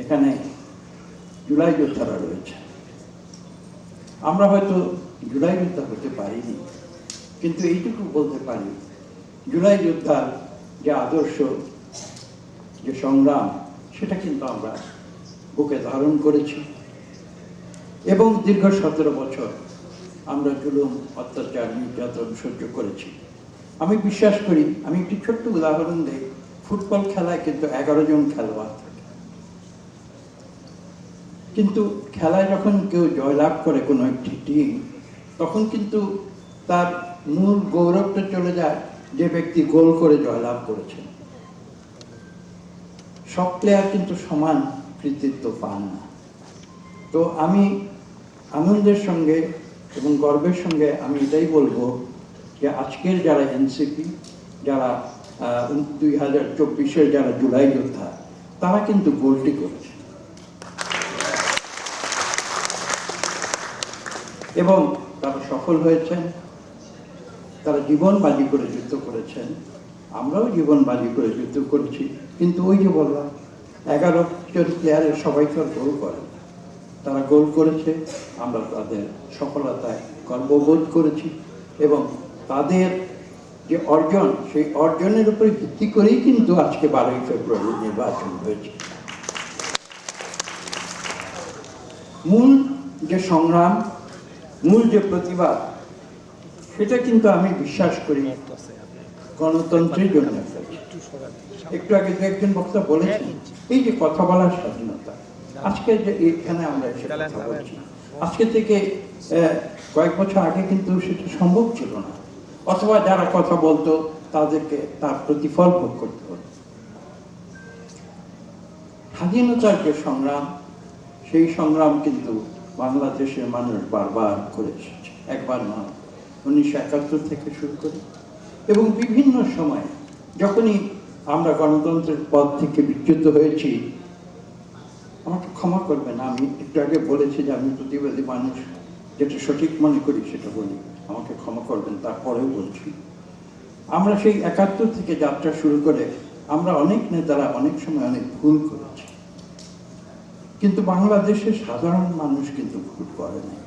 এখানে জুলাই যোদ্ধারা রয়েছে। আমরা হয়তো জুলাই যোদ্ধা হতে পারিনি, কিন্তু এইটুকু বলতে পারি জুলাই যোদ্ধার যে আদর্শ, যে সংগ্রাম, সেটা কিন্তু আমরা বুকে ধারণ করেছি এবং দীর্ঘ 17 বছর আমরা জুলুম, অত্যাচার, নির্যাতন সহ্য করেছি। আমি বিশ্বাস করি, আমি একটি ছোট্ট উদাহরণ দিই, ফুটবল খেলায় কিন্তু 11 জন খেলোয়াড় থাকে, কিন্তু খেলায় যখন কেউ জয়লাভ করে কোনো একটি টিম, তখন কিন্তু তার মূল গৌরবটা চলে যায় যে ব্যক্তি গোল করে জয়লাভ করেছেন। সব প্লেয়ার কিন্তু সমান কৃতিত্ব পান না। তো আমি আনন্দের সঙ্গে এবং গর্বের সঙ্গে আমি এটাই বলবো যে আজকের যারা এনসিপি, যারা 2024-এর যারা জুলাই যোদ্ধা, তারা কিন্তু গোলটি করেছে এবং তারা সফল হয়েছেন। তারা জীবন বাজি করে যুদ্ধ করেছেন, আমরাও জীবন বাজি করে যুদ্ধ করেছি। কিন্তু ওই যে বললাম, 11 জন প্লেয়ারের সবাই তো গোল করে, তারা গোল করেছে, আমরা তাদের সফলতায় গর্ববোধ করেছি এবং তাদের যে অর্জন, সেই অর্জনের উপরে ভিত্তি করেই কিন্তু আজকে 12ই ফেব্রুয়ারি নির্বাচন হয়েছে। মূল যে সংগ্রাম, মূল যে প্রতিবাদ, সেটা কিন্তু আমি বিশ্বাস করি গণতন্ত্রের জন্য। একটু আগে একজন বক্তা বলেছেন এই যে কথা বলার স্বাধীনতা, আজকে যে এখানে আমরা এসে কথা বলছি, আজকে থেকে কয়েক বছর আগে কিন্তু সেটা সম্ভব ছিল না, অথবা যারা কথা বলতো তাদেরকে তার প্রতিফল ভোগ করতে হতো। স্বাধীনতার যে সংগ্রাম, সেই সংগ্রাম কিন্তু বাংলাদেশের মানুষ বারবার করে এসেছে, একবার নয়, 1971 থেকে শুরু করে এবং বিভিন্ন সময় যখনই আমরা গণতন্ত্রের পথ থেকে বিচ্যুত হয়েছি। আমাকে ক্ষমা করবেন, আমি একটু আগে বলেছি যে আমি প্রতিবাদী মানুষ, যেটা সঠিক মনে করি সেটা বলি, আমাকে ক্ষমা করবেন, তারপরেও বলছি আমরা সেই 71 থেকে যাত্রা শুরু করে আমরা অনেক নেতারা অনেক সময় অনেক ভুল করেছি, কিন্তু বাংলাদেশের সাধারণ মানুষ কিন্তু ভুল করে নাই।